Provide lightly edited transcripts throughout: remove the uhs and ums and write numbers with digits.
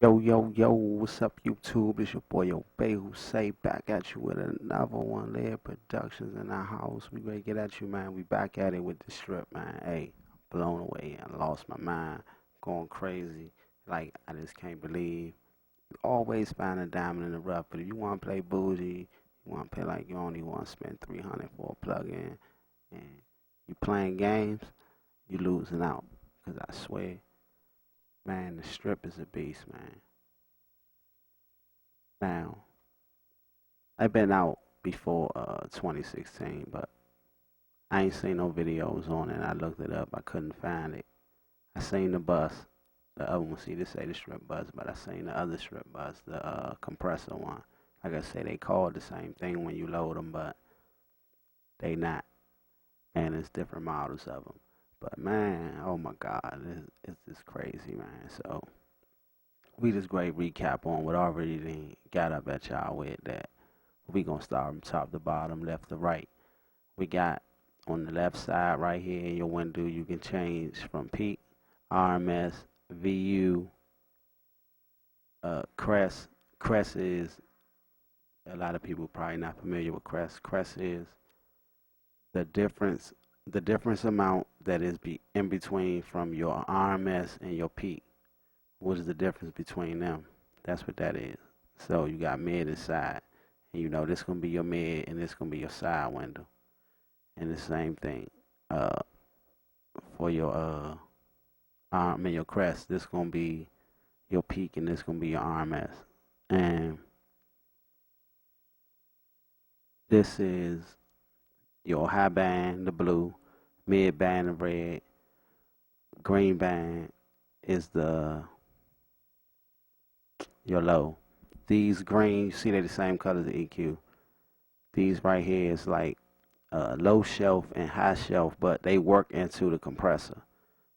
Yo, yo, yo, what's up, YouTube? It's your boy, Yo Bay, who say back at you with another one. Layer Productions in our house. We ready to get at you, man. We back at it with the strip, man. Hey, blown away. I lost my mind, going crazy. Like, I just can't believe. You always find a diamond in the rough, but if you want to play bougie, you want to pay like you only want to spend 300 for a plug-in, and you playing games, you losing out. Because I swear, man, the strip is a beast, man. Now, I've been out before 2016, but I ain't seen no videos on it. I looked it up. I couldn't find it. I seen the bus. The other one, see, this say the strip bus, but I seen the other strip bus, the compressor one. Like I say, they call it the same thing when you load them, but they not. And it's different models of them. But man, oh my God, it's just crazy, man. So we just great recap on what already done got up at y'all with that. We gonna start from top to bottom, left to right. We got on the left side right here in your window, you can change from peak, RMS, VU, Crest. Crest is, a lot of people probably not familiar with Crest. Crest is the difference, the difference amount that is in between from your RMS and your peak. What is the difference between them? That's what that is. So you got mid and side. And you know this gonna be your mid and this gonna be your side window. And the same thing. For your arm and your crest, this gonna be your peak and this gonna be your RMS. And this is your high band, the blue, mid band, the red, green band is your low. These green, you see they're the same color as the EQ. These right here is like low shelf and high shelf, but they work into the compressor.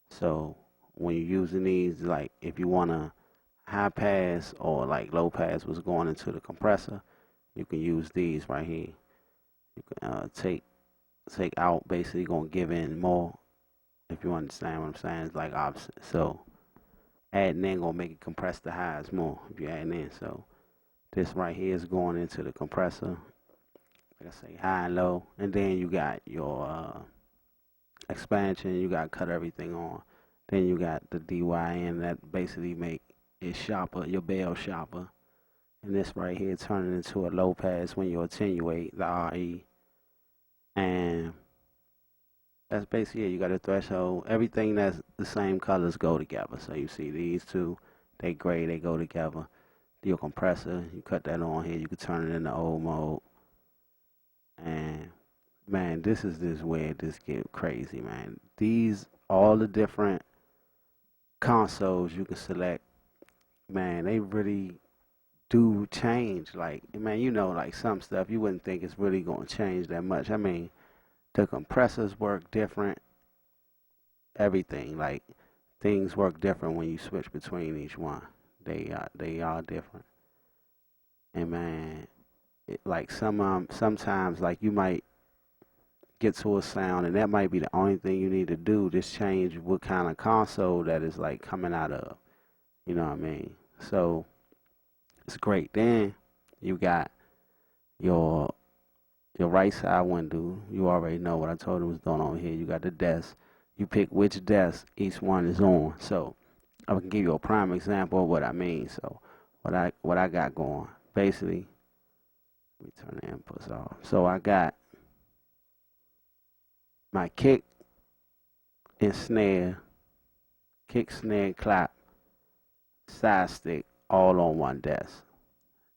So when you're using these, like if you want a high pass or like low pass was going into the compressor, you can use these right here. You can take out, basically gonna give in more. If you understand what I'm saying, it's like opposite. So adding in gonna make it compress the highs more if you adding in. So this right here is going into the compressor. Like I say, high and low, and then you got your expansion. You got to cut everything on. Then you got the DYN that basically make it sharper, your bell sharper. And this right here turning into a low pass when you attenuate the RE. And that's basically it. You got a threshold. Everything that's the same colors go together. So you see these two, they gray, they go together. Your compressor, you cut that on here. You can turn it into old mode. And man, this is this where this get crazy, man. These all the different consoles you can select, man, they really do change. Like, man, you know, like some stuff you wouldn't think is really gonna change that much. I mean, the compressors work different, everything. Like things work different when you switch between each one. They are different. And man, like sometimes like you might get to a sound and that might be the only thing you need to do, just change what kind of console that is like coming out of, you know what I mean? So it's great. Then you got your right side window. You already know what I told you was going on here. You got the desk. You pick which desk each one is on. So I can give you a prime example of what I mean. So what I got going basically, let me turn the inputs off. So I got my kick and snare, kick, snare, clap, side stick, all on one desk.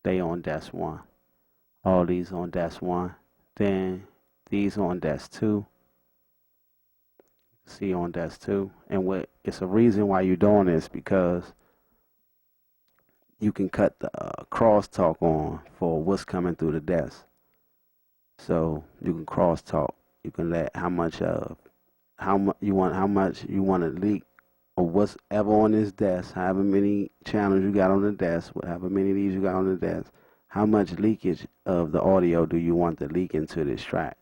They on desk one. All these on desk one. Then these on desk two. See on desk two. And what it's a reason why you're doing this because you can cut the crosstalk on for what's coming through the desk. So you can crosstalk. You can let how much you want to leak or what's ever on this desk, however many channels you got on the desk, however many of these you got on the desk, how much leakage of the audio do you want to leak into this track?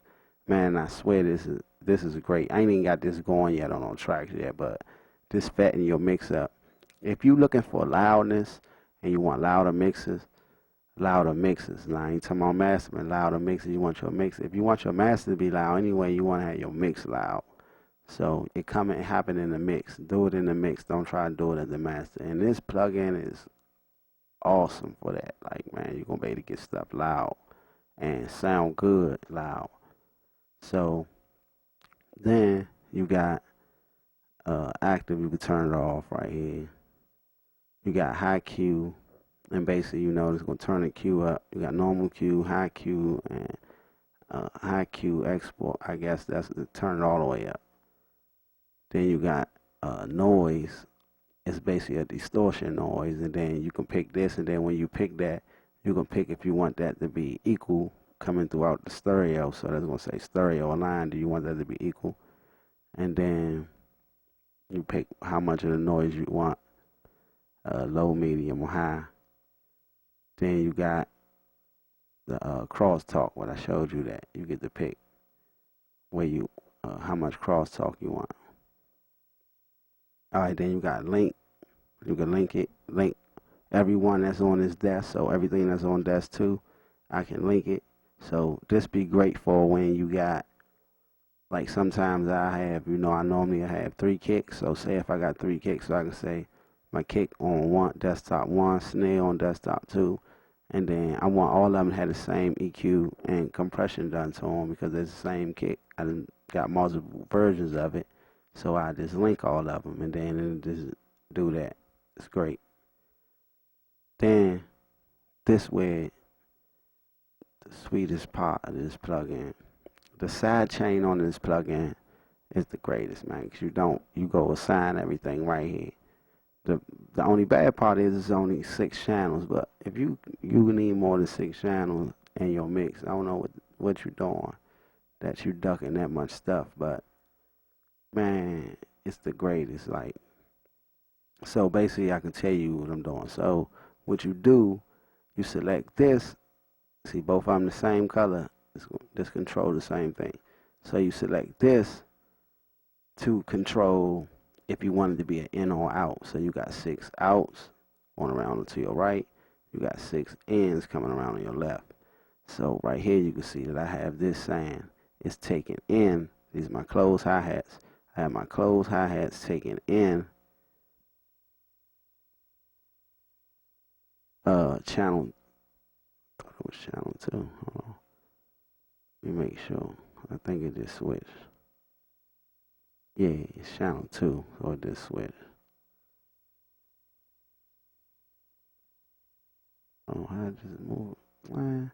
Man, I swear this is great. I ain't even got this going yet on tracks yet, but this fatting your mix up. If you looking for loudness, and you want louder mixes, louder mixes. Now, I ain't talking about mastering, louder mixes. You want your mix. If you want your master to be loud anyway, you want to have your mix loud. So it come and happen in the mix. Do it in the mix. Don't try to do it as the master. And this plugin is awesome for that. Like, man, you're gonna be able to get stuff loud and sound good loud. So then you got active. You can turn it off right here. You got high Q, and basically you know it's gonna turn the Q up. You got normal Q, high Q, and high Q export. I guess that's to turn it all the way up. Then you got noise. It's basically a distortion noise, and then you can pick this, and then when you pick that, you can pick if you want that to be equal coming throughout the stereo. So that's gonna say stereo line. Do you want that to be equal? And then you pick how much of the noise you want, low, medium, or high. Then you got the crosstalk. What I showed you that you get to pick where you how much crosstalk you want. All right, then you got link. You can link everyone that's on this desk. So everything that's on desk 2, I can link it. So this be great for when you got, like sometimes I have, I normally have 3 kicks. So say if I got 3 kicks, so I can say my kick on desktop 1, snare on desktop 2, and then I want all of them to have the same EQ and compression done to them because it's the same kick. I done got multiple versions of it, so I just link all of them, and then it'll just do that. It's great. Then this way, the sweetest part of this plugin, the side chain on this plugin is the greatest, man. Cause you go assign everything right here. The only bad part is it's only 6 channels, but if you need more than 6 channels in your mix, I don't know what you're doing, that you ducking that much stuff, but man, it's the greatest. Like, so basically I can tell you what I'm doing. So what you do, you select this. See, both of them the same color. This control the same thing. So you select this to control if you want it to be an in or out. So you got 6 outs going around to your right. You got 6 ins coming around on your left. So right here you can see that I have this saying it's taken in. These are my closed hi-hats. I have my closed hi-hats taken in channel. I thought it was channel 2. Hold on. Let me make sure. I think it just switched. Yeah, it's channel 2, so it just switched. Oh, I just moved. Man.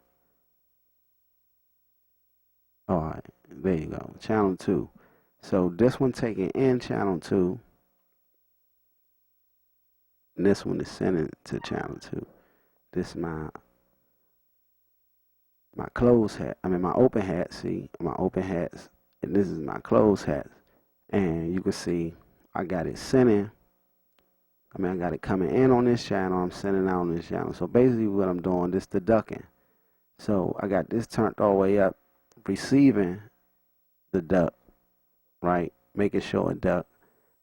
Alright, there you go. Channel 2. So this one taking in channel 2. And this one is sending to channel 2. This is my closed hat. I mean my open hat, see? My open hats. And this is my closed hats. And you can see I got it sending. I got it coming in on this channel. I'm sending out on this channel. So basically what I'm doing, this the ducking. So I got this turned all the way up, receiving the duck, right? Making sure it duck.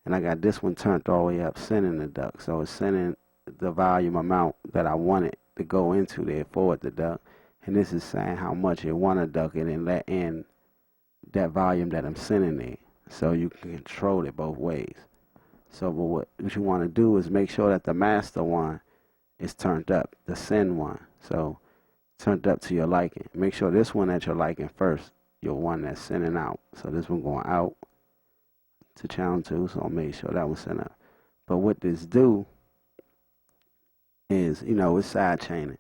And I got this one turned all the way up, sending the duck. So it's sending the volume amount that I want it to go into there for it to duck. And this is saying how much it want to duck it and let in that volume that I'm sending there. So you can control it both ways. So but what you want to do is make sure that the master one is turned up, the send one. So turned up to your liking. Make sure this one that you're liking first, your one that's sending out. So this one going out to channel 2, so I'll make sure that one's sent up. But what this do is, it's side chaining.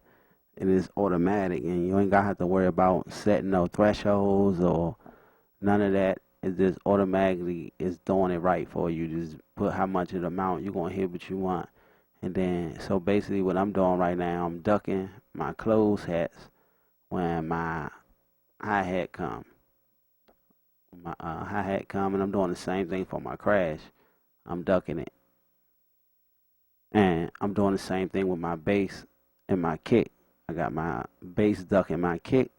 It is automatic, and you ain't got to have to worry about setting no thresholds or none of that. It just automatically is doing it right for you. Just put how much of the amount you're going to hit what you want. And then, so basically what I'm doing right now, I'm ducking my closed hats when my hi-hat come. My hi-hat come, and I'm doing the same thing for my crash. I'm ducking it. And I'm doing the same thing with my bass and my kick. I got my bass ducking my kick.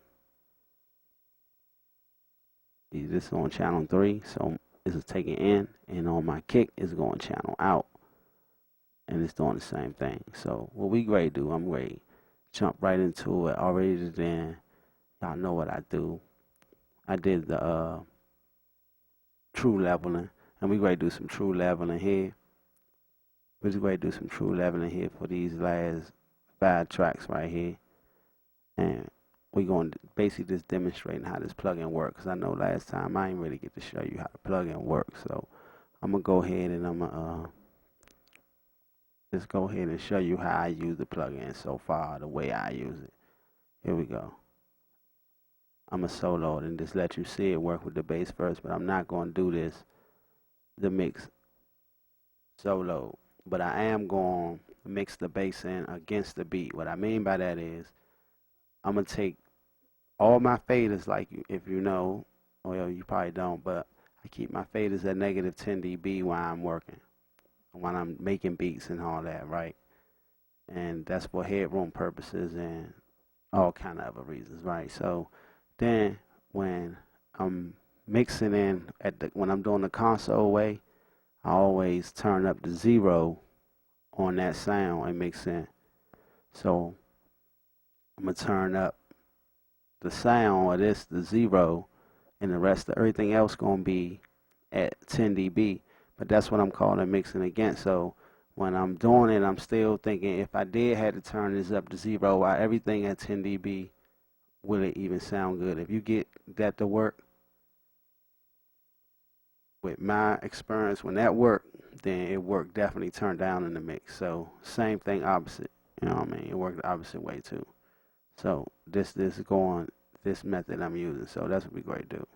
This is on channel 3, so this is taking in, and on my kick is going channel out. and it's doing the same thing. So what we ready to do, I'm ready. Jump right into it. Already then, y'all know what I do. I did the true leveling, and we ready to do some true leveling here. We're just ready to do some true leveling here for these last 5 tracks right here. And we're going to basically just demonstrating how this plugin works. Because I know last time I didn't really get to show you how the plugin works. So I'm going to go ahead and I'm going to just go ahead and show you how I use the plugin so far, the way I use it. Here we go. I'm going to solo it and just let you see it work with the bass first. But I'm not going to do this, the mix solo. But I am going to mix the bass in against the beat. What I mean by that is I'm going to take all my faders, like if you know, well, you probably don't, but I keep my faders at negative 10 dB while I'm working, when I'm making beats and all that, right? And that's for headroom purposes and all kind of other reasons, right? So then when I'm mixing in when I'm doing the console way, I always turn up the 0 on that sound and mix in. So I'm gonna turn up the sound of this, the 0, and the rest of everything else gonna be at 10 dB. But that's what I'm calling mixing against. So when I'm doing it, I'm still thinking if I did have to turn this up to 0 while everything at 10 dB, will it even sound good? If you get that to work, with my experience, when that worked, then it worked definitely turned down in the mix. So same thing, opposite. You know what I mean? It worked the opposite way too. So this method I'm using. So that's what we're going to do.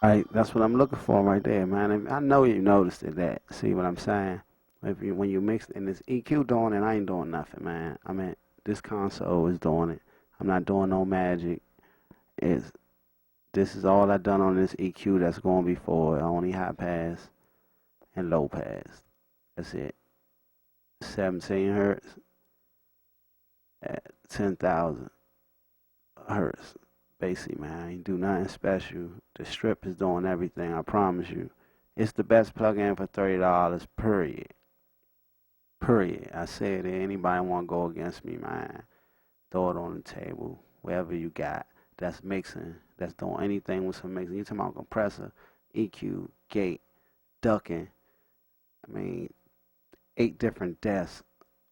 Right, that's what I'm looking for right there, man. And I know you noticed it. That see what I'm saying? When you mix and this EQ doing it, I ain't doing nothing, man. I mean, this console is doing it. I'm not doing no magic. It's This is all I done on this EQ that's going to be for only high pass and low pass. That's it. 17 hertz at 10,000 hertz. Basically, man, I ain't do nothing special. The strip is doing everything, I promise you. It's the best plug-in for $30, period. Period. I said it. Anybody want to go against me, man, throw it on the table. Wherever you got that's mixing, that's doing anything with some mixing. You talking about compressor, EQ, gate, ducking. I mean, 8 different deaths.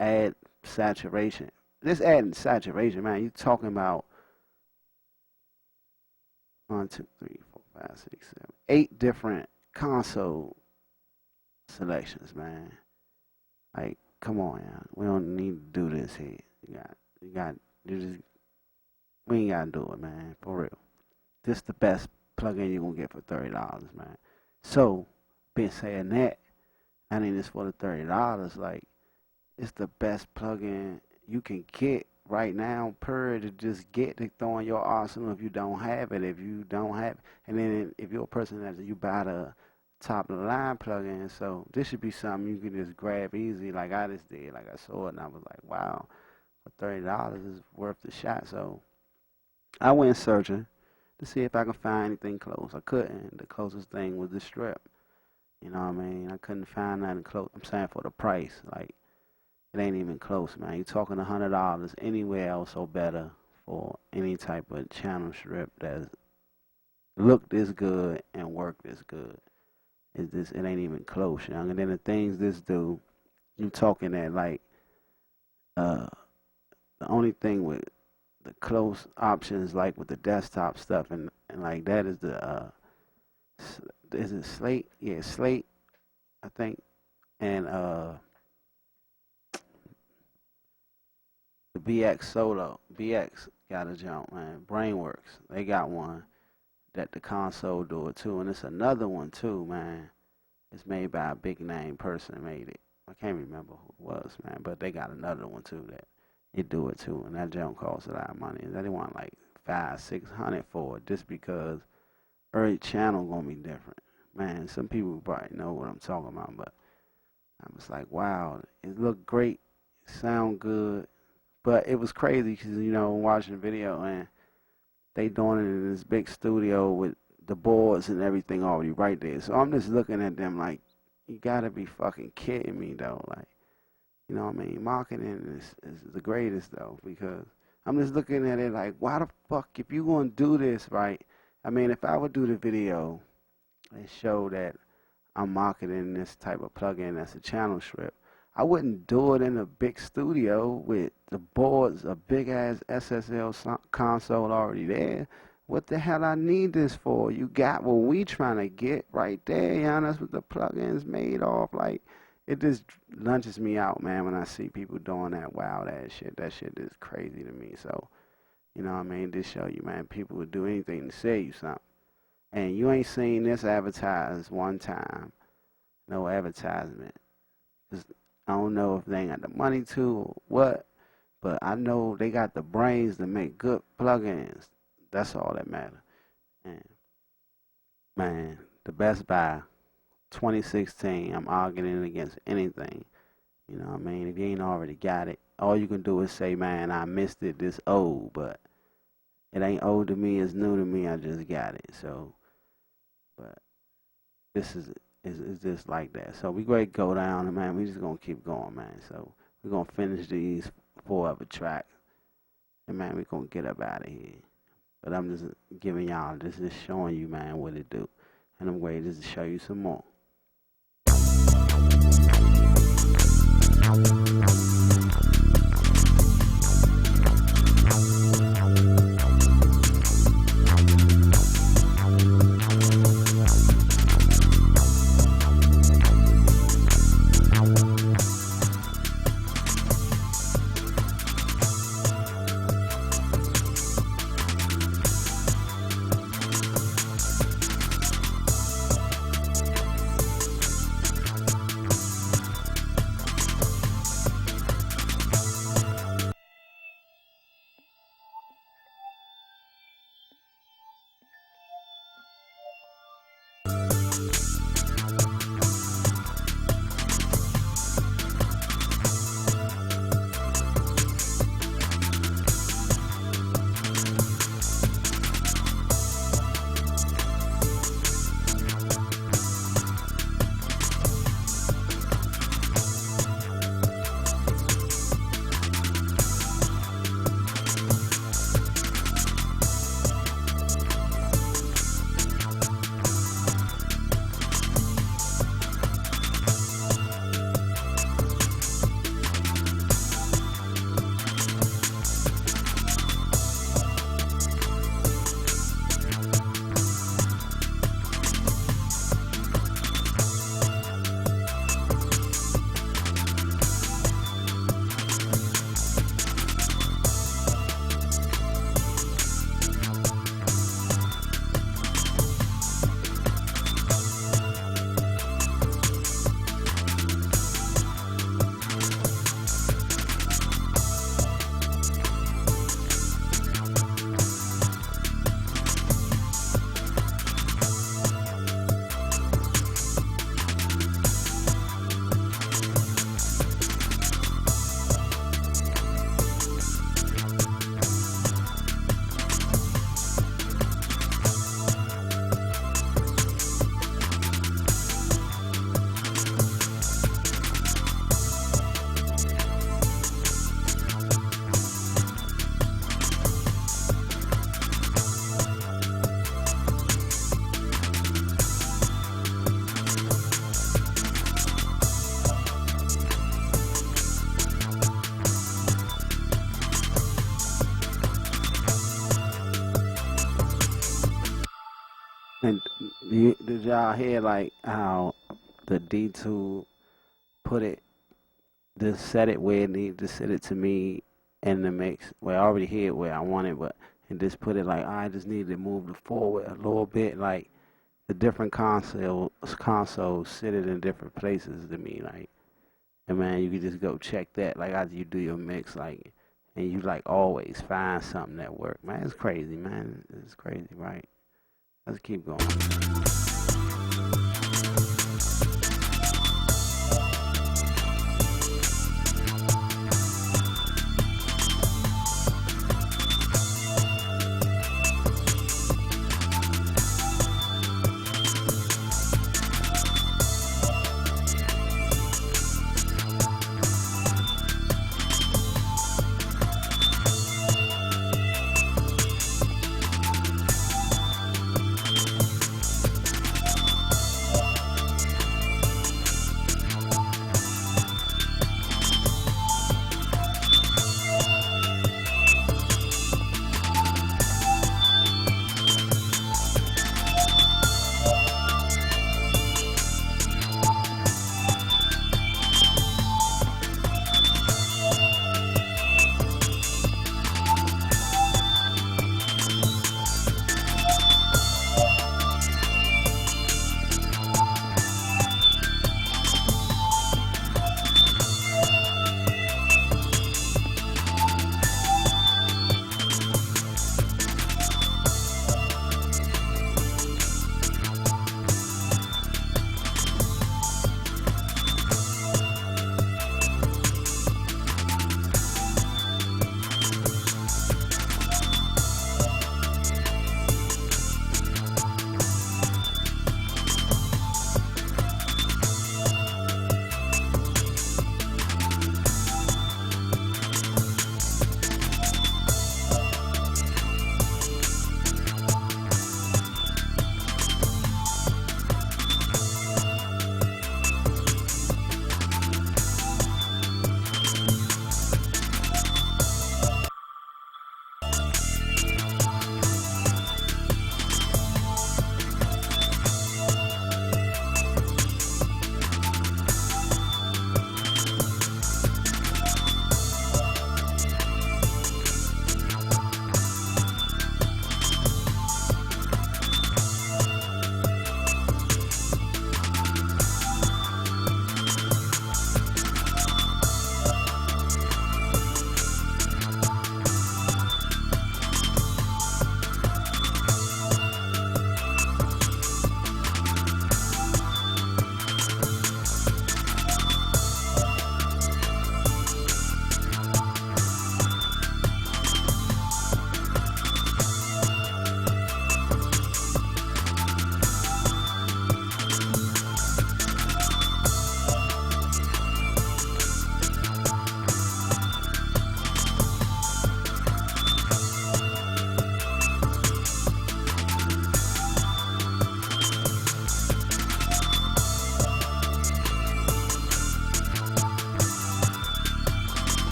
Add saturation. This adding saturation, man. You talking about 1, 2, 3, 4, 5, 6, 7, 8 different console selections, man. Like, come on, yeah. We don't need to do this here. We ain't gotta do it, man. For real. This the best plug-in you're gonna get for $30, man. So, been saying that, I mean, it's for the $30. Like, it's the best plug-in you can get right now, per to just get to throw in your arsenal if you don't have it. If you don't have, and then if you're a person that you buy the top of the line plug-in, so this should be something you can just grab easy, like I just did. Like I saw it and I was like, wow, for $30 is worth the shot. So I went searching to see if I could find anything close. I couldn't. The closest thing was the strip. You know what I mean? I couldn't find nothing close. I'm saying for the price, like it ain't even close, man. You're talking $100 anywhere else or better for any type of channel strip that look this good and work this good. It ain't even close, young. And then the things this do, you talking at like the only thing with the close options, like with the desktop stuff and like that, is the is it Slate? Yeah, Slate, I think, and the BX Solo. BX got a jump, man. Brainworks, they got one that the console do it too, and it's another one too, man. It's made by a big name person made it. I can't remember who it was, man, but they got another one too that it do it too, and that jump costs a lot of money. They want like $500-600 for it just because every channel gonna be different, man. Some people probably know what I'm talking about, but I was like, wow, it looked great, it sound good, but it was crazy because watching the video and they doing it in this big studio with the boards and everything already right there. So I'm just looking at them like, you gotta be fucking kidding me though. Like, you know what I mean? Marketing is the greatest though, because I'm just looking at it like, why the fuck, if you gonna do this right? I mean, if I would do the video and show that I'm marketing this type of plugin that's a channel strip, I wouldn't do it in a big studio with the boards, a big ass SSL console already there. What the hell I need this for? You got what we trying to get right there, that's what the plugin's made off. Like, it just lunches me out, man, when I see people doing that wild ass shit. That shit is crazy to me. So, you know what I mean? This show you, man, people would do anything to sell you something. And you ain't seen this advertised one time. No advertisement. I don't know if they ain't got the money to or what, but I know they got the brains to make good plugins. That's all that matters. And man, the Best Buy 2016, I'm arguing against anything. You know what I mean? If you ain't already got it, all you can do is say, man, I missed it, this old, but it ain't old to me, it's new to me, I just got it. So, but this is just like that. So we going to go down, and man, we just going to keep going, man. So we're going to finish these 4 other tracks, and man, we're going to get up out of here. But I'm just giving y'all, this is showing you, man, what it do. And I'm ready to show you some more. Did y'all hear like how the D2 put it, just set it where it needed to set it to me in the mix? Well, I already hear it where I want it, but and just put it like I just needed to move it forward a little bit, like the different consoles sit it in different places to me, like. And man, you can just go check that, like after you do your mix, like, and you like always find something that work. Man, it's crazy, man. It's crazy, right? Let's keep going.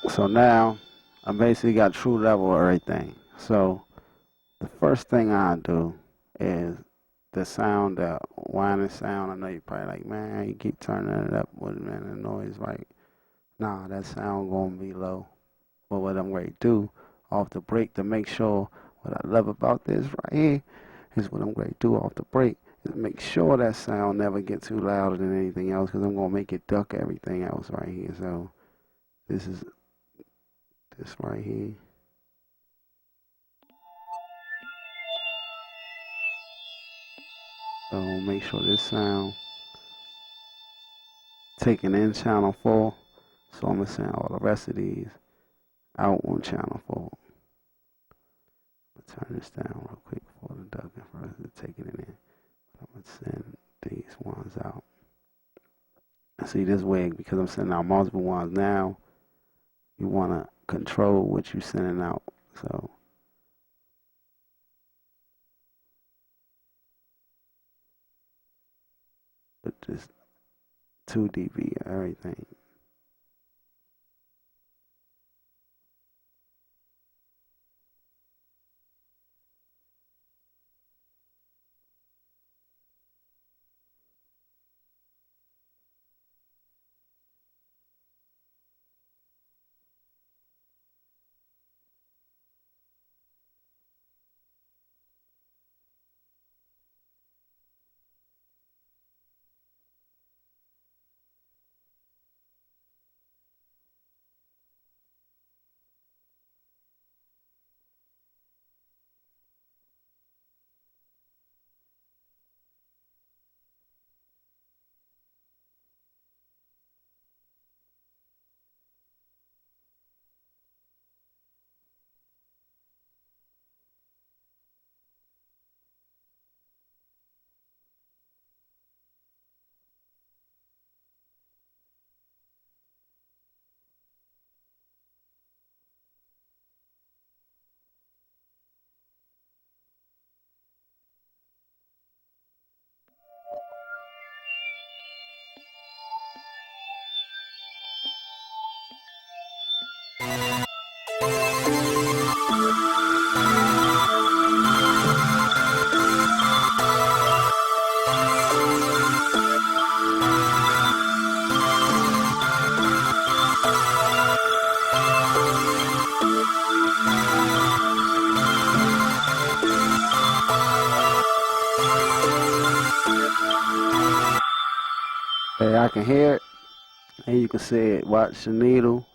So now I basically got true level of everything. So the first thing I do is the sound, the whining sound. I know you're probably like, man, you keep turning it up with man, the noise, right? Nah, that sound gonna be low. But what I'm going to do off the break to make sure what I love about this right here is what I'm going to do off the break is make sure that sound never get too louder than anything else because I'm going to make it duck everything else right here. So this is this right here. So make sure this sound taking in channel 4. So I'm going to send all the rest of these out on channel 4. Turn this down real quick for the ducking first to take it in. I'm going to send these ones out. See this way, because I'm sending out multiple ones now, you want to control what you're sending out. So put this 2 dB everything. Hey, I can hear it, and you can see it. Watch the needle,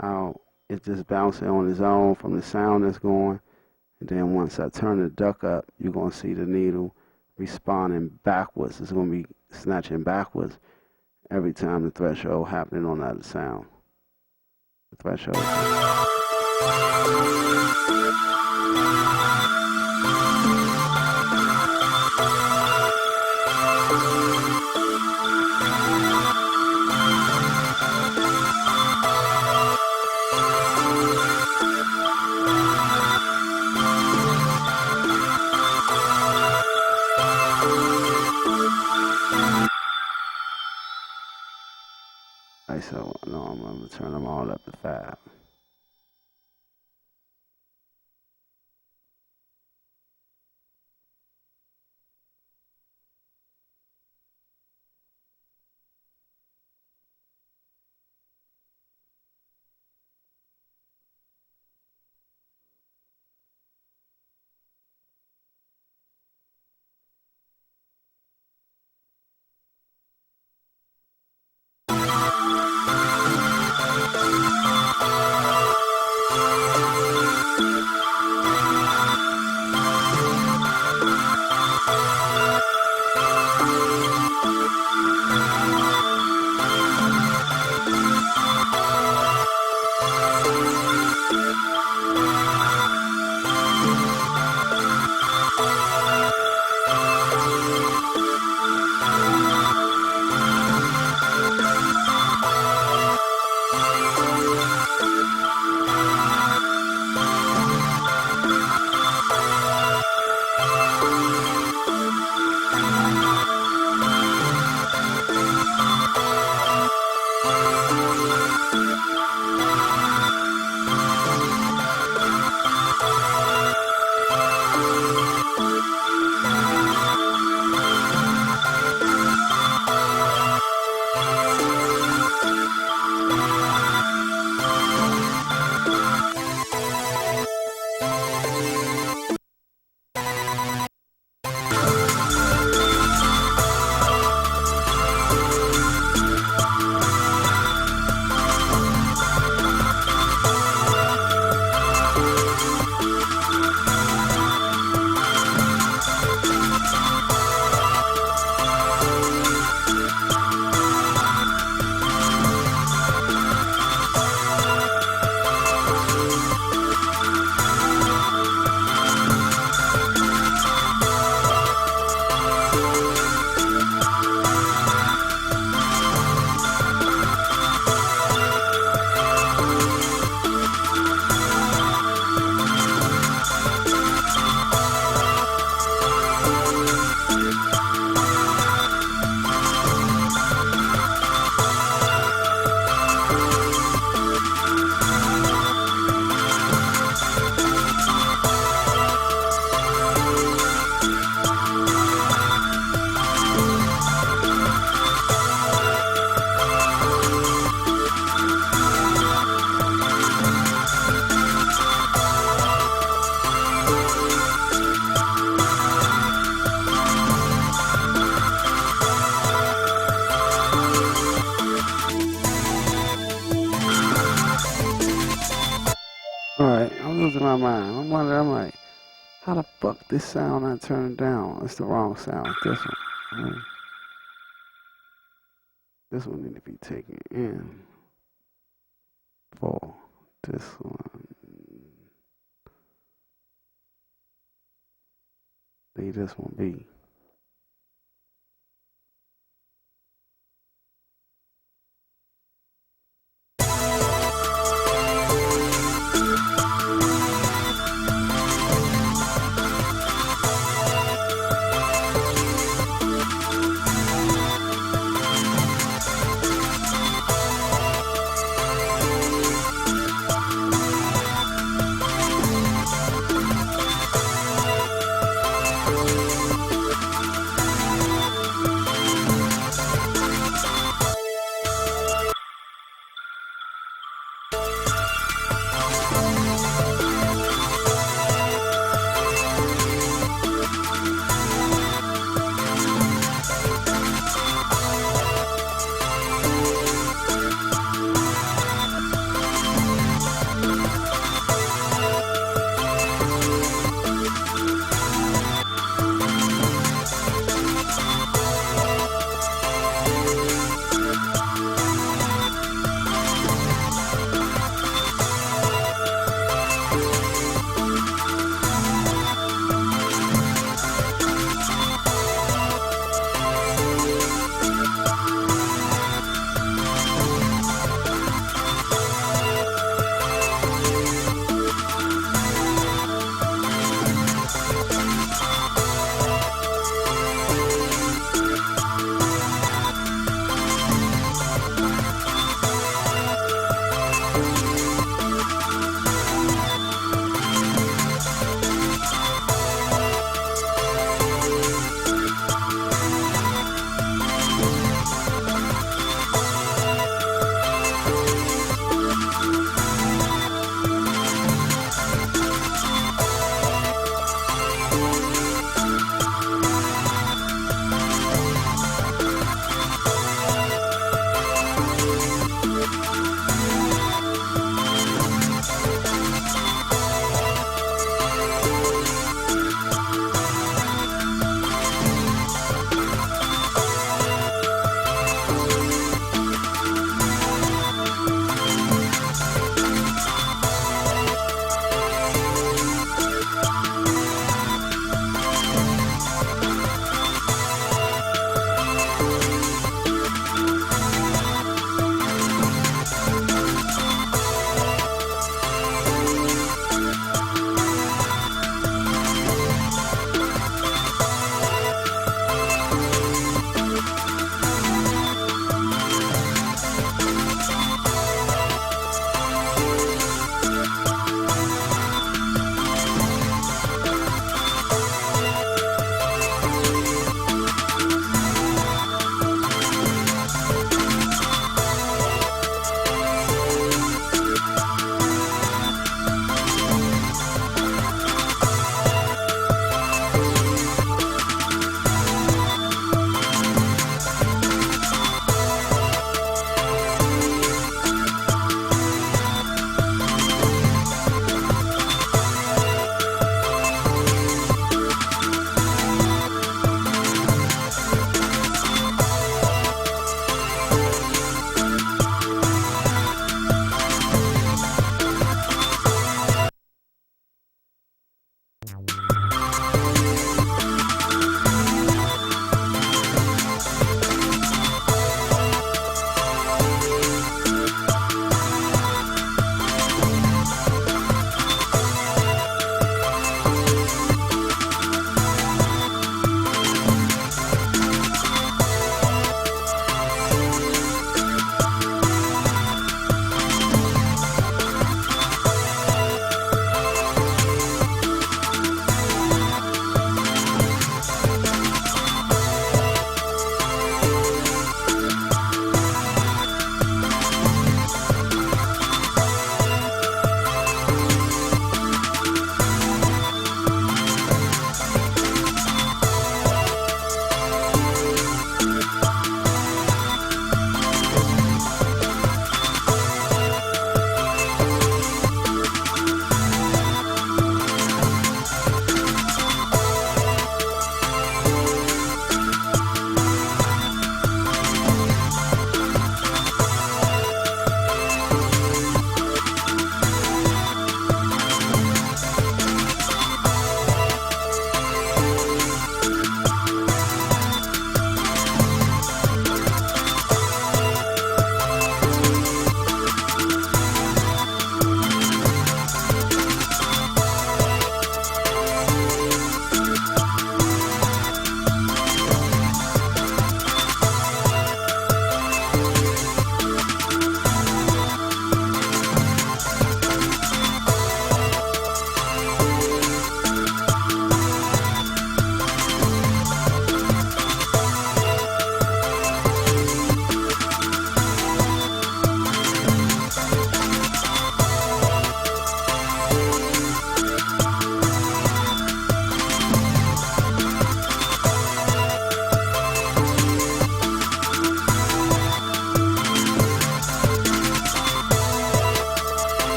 how it's just bouncing on its own from the sound that's going. And then once I turn the duck up, you're going to see the needle responding backwards. It's going to be snatching backwards every time the threshold happening on that sound. The threshold. Right, so no, I'm going to turn them all up to 5. right? I'm losing my mind. I'm wondering, I'm like, how the fuck this sound not turning down? It's the wrong sound. This one. Right? This one need to be taken in. For this one. Leave this one be.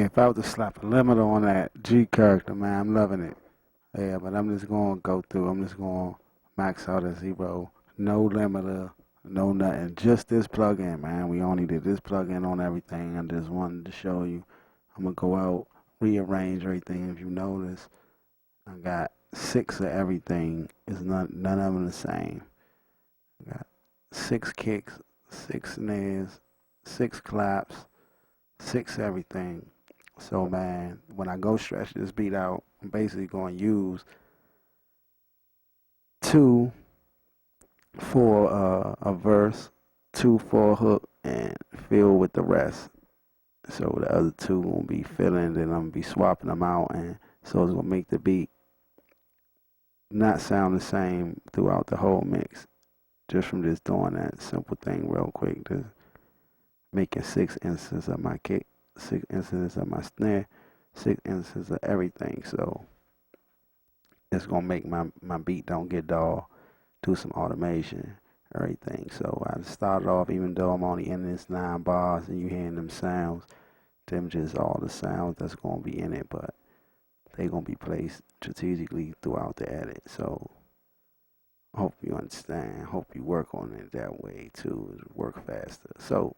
If I was to slap a limiter on that G character, man, I'm loving it. Yeah, but I'm just going to go through. I'm just going to max out a 0. No limiter, no nothing. Just this plugin, man. We only did this plugin on everything. I just wanted to show you. I'm going to go out, rearrange everything. If you notice, I got 6 of everything. It's none of them the same. I got 6 kicks, 6 snares, 6 claps, 6 everything. So, man, when I go stretch this beat out, I'm basically going to use 2 for a verse, 2 for a hook, and fill with the rest. So the other 2 will be filling, then I'm going to be swapping them out, and so it's going to make the beat not sound the same throughout the whole mix. Just from just doing that simple thing real quick, just making 6 instances of my kick, 6 instances of my snare, 6 instances of everything. So it's gonna make my beat don't get dull. Do some automation, everything. So I started off, even though I'm only in this 9 bars and you hearing them sounds, them just all the sounds that's gonna be in it, but they gonna be placed strategically throughout the edit. So I hope you understand. Hope you work on it that way too. Work faster. So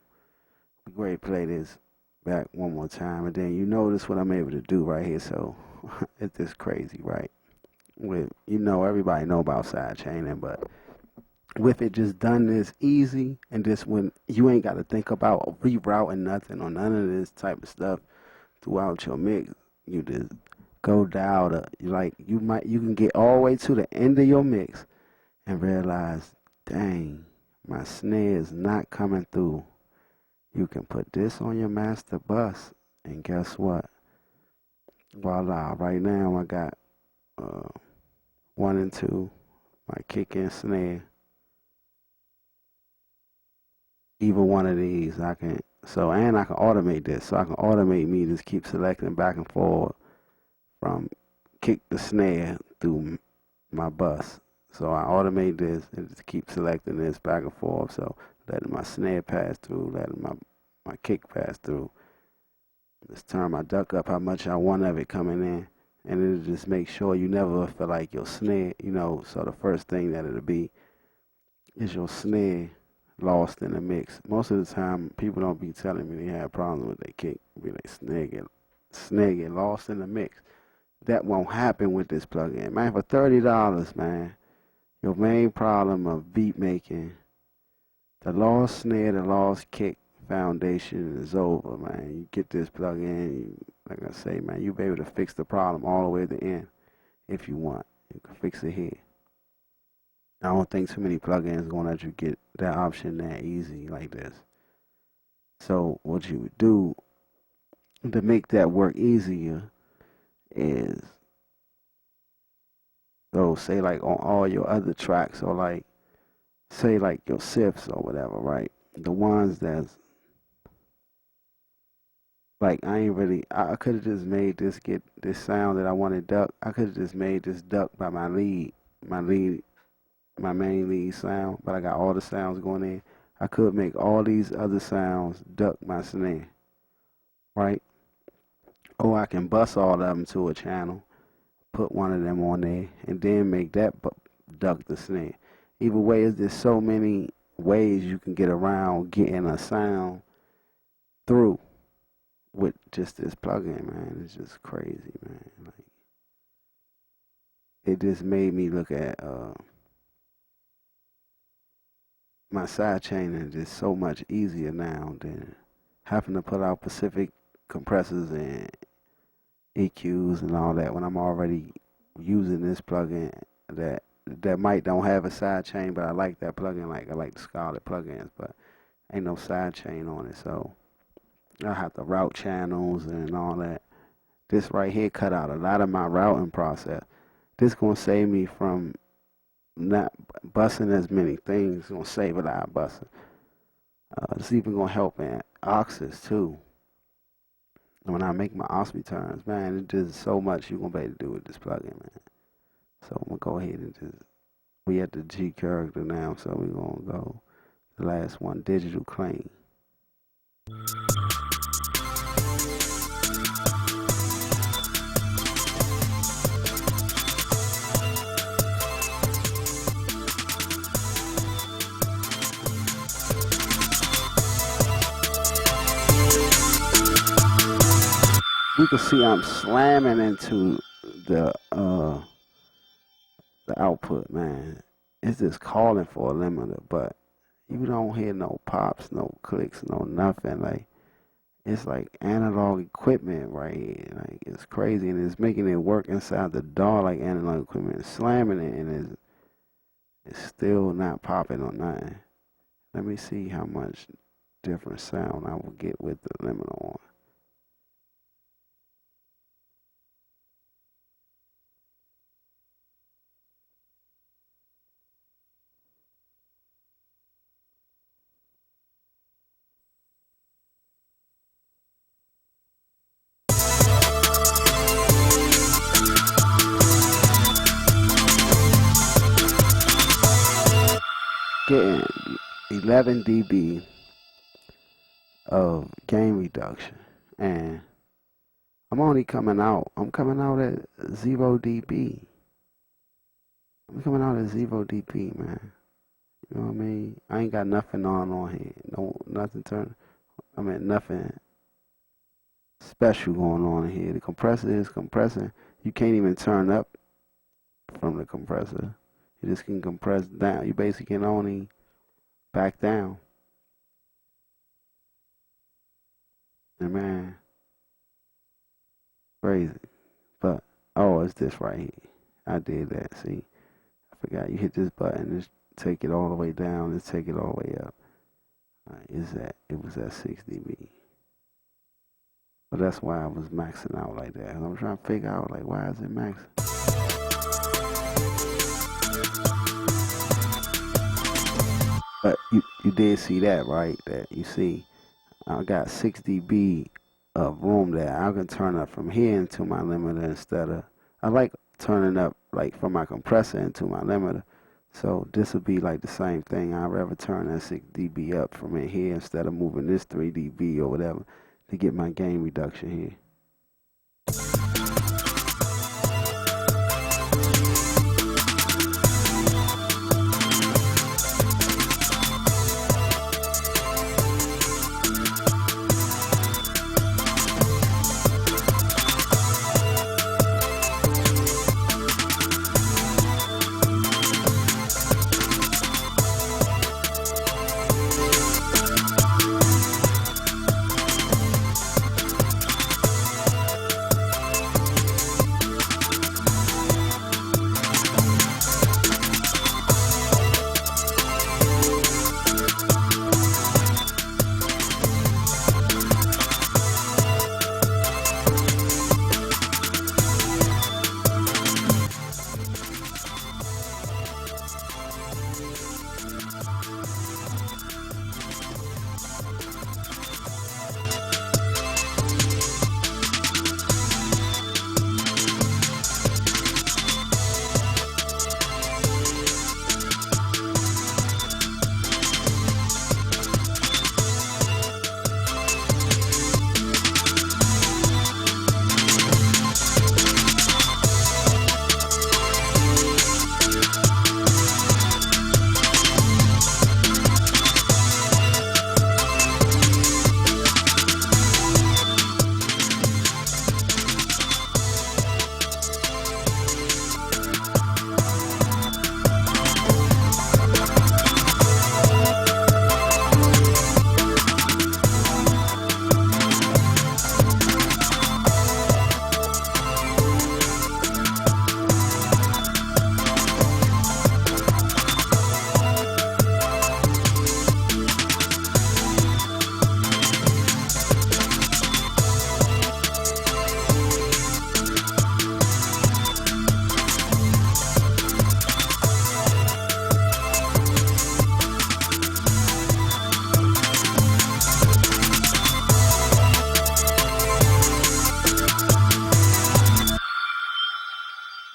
we're going to play this back one more time, and then you notice what I'm able to do right here. So it's just crazy, right? With everybody know about side chaining, but with it just done this easy, and just when you ain't got to think about rerouting nothing or none of this type of stuff throughout your mix, you just go down to you can get all the way to the end of your mix and realize, dang, my snare is not coming through. You can put this on your master bus, and guess what? Voila, right now I got 1 and 2, my kick and snare. Either one of these, and I can automate this. So I can automate me just keep selecting back and forward from kick to snare through my bus. So I automate this and just keep selecting this back and forth. So letting my snare pass through, letting my kick pass through. Just turn my duck up how much I want of it coming in. And it'll just make sure you never feel like your snare, so the first thing that it'll be is your snare lost in the mix. Most of the time, people don't be telling me they have problems with their kick. Be like snare get lost in the mix. That won't happen with this plugin. Man, for $30, man, your main problem of beat making, the lost snare, the lost kick foundation is over, man. You get this plugin, like I say, man, you'll be able to fix the problem all the way to the end if you want. You can fix it here. I don't think too many plugins going to let you get that option that easy like this. So what you would do to make that work easier is, so say like on all your other tracks, or like say like your SIFs or whatever, right? The ones that's like I could have just made this get this sound that I wanted duck. I could have just made this duck by my main lead sound, but I got all the sounds going in. I could make all these other sounds duck my snare, right? Or I can bus all of them to a channel, put one of them on there, and then make that duck the snare. Either way, there's so many ways you can get around getting a sound through with just this plugin, man. It's just crazy, man. Like, it just made me look at my side chaining just so much easier now than having to put out specific compressors and EQs and all that when I'm already using this plugin that might don't have a side chain, but I like that plugin. Like I like the Sknote plugins, but ain't no side chain on it, so I have to route channels and all that. This right here cut out a lot of my routing process. This gonna save me from not busting as many things. It's gonna save a lot of busting. It's even gonna help in oxes too. When I make my ox returns, man, it's just so much you're gonna be able to do with this plugin, man. So I'm gonna go ahead and we at the G character now, so we're gonna go the last one, digital clean. You can see I'm slamming into the uh the output, man. It's just calling for a limiter, but you don't hear no pops, no clicks, no nothing. Like it's like analog equipment right here. Like it's crazy, and it's making it work inside the DAW like analog equipment. It's slamming it, and it's still not popping or nothing. Let me see how much different sound I will get with the limiter on. Getting 11 dB of gain reduction, and I'm coming out at 0 dB. I'm coming out at 0 dB, man. You know what I mean? I ain't got nothing on here. No, nothing nothing special going on in here. The compressor is compressing. You can't even turn up from the compressor. You just can compress down. You basically can only back down. And man, crazy. But oh, it's this right here. I did that. See, I forgot. You hit this button, just take it all the way down, and take it all the way up. It was at 6 dB. But that's why I was maxing out like that. I'm trying to figure out like why is it maxing? But you did see that, right? That you see I got 6 dB of room there. I can turn up from here into my limiter instead of I like turning up like from my compressor into my limiter. So this would be like the same thing. I'd rather turn that 6 dB up from in here instead of moving this 3 dB or whatever to get my gain reduction here.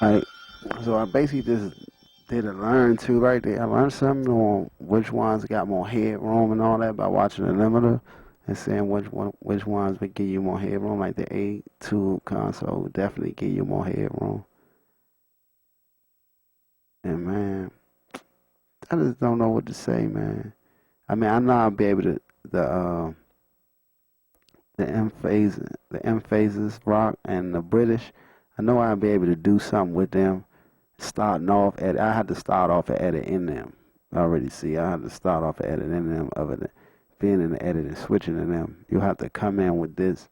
Like, so I basically just did a learn too right there. I learned something on which ones got more headroom and all that by watching the limiter and seeing which ones would give you more headroom. Like the A2 console would definitely give you more headroom. And man, I just don't know what to say, man. I mean, I know I'll be able to the M phases rock and the British. I know I'll be able to do something with them. Starting off at, I had to start off at editing them. I already see. I had to start off at editing them. Other than being in the edit and switching to them, you have to come in with this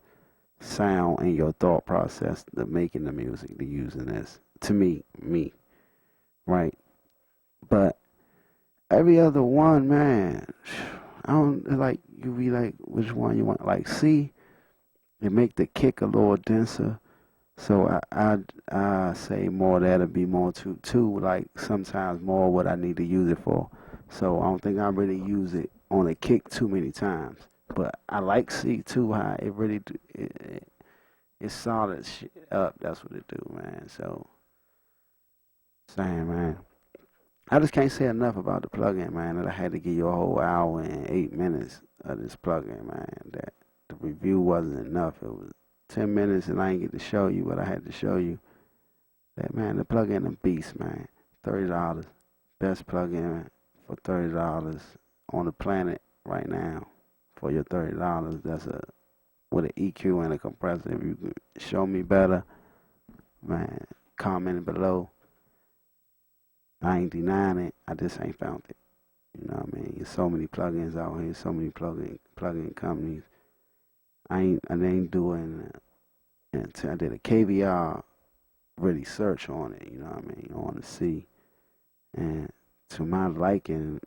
sound in your thought process to making the music, to using this. To me, right? But every other one, man, I don't like. You be like, which one you want? Like C, it make the kick a little denser. So I say more that'll be more two like sometimes more what I need to use it for. So I don't think I really use it on a kick too many times. But I like C too high. It really do, it's solid shit up. That's what it do, man. So saying, man. I just can't say enough about the plugin, man. That I had to give you a whole hour and 8 minutes of this plugin, man. That the review wasn't enough. It was 10 minutes and I didn't get to show you what I had to show you. That, man, the plugin a beast, man. $30. Best plugin for $30 on the planet right now. For your $30, that's with an EQ and a compressor. If you could show me better, man, comment below. I ain't denying it. I just ain't found it. You know what I mean? There's so many plugins out here, so many plugin companies. I ain't doing until I did a KVR really search on it, you know what I mean? I want to see. And to my liking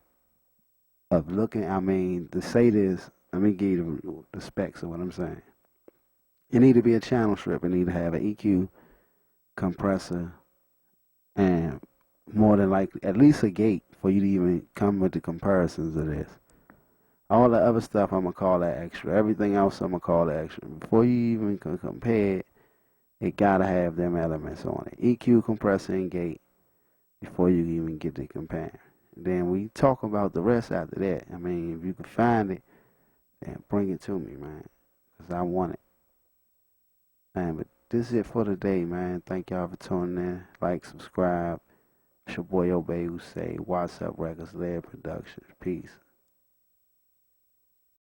of looking, I mean, to say this, let me give you the specs of what I'm saying. It need to be a channel strip. It need to have an EQ, compressor, and more than likely, at least a gate for you to even come with the comparisons of this. All the other stuff, I'm going to call that extra. Everything else, I'm going to call that extra. Before you even can compare it, it got to have them elements on it. EQ, compressor, and gate before you even get to compare. Then we talk about the rest after that. I mean, if you can find it, then bring it to me, man, because I want it. Man, but this is it for today, man. Thank y'all for tuning in. Like, subscribe. It's your boy Obey who say, What's Up Records, Lair Productions. Peace.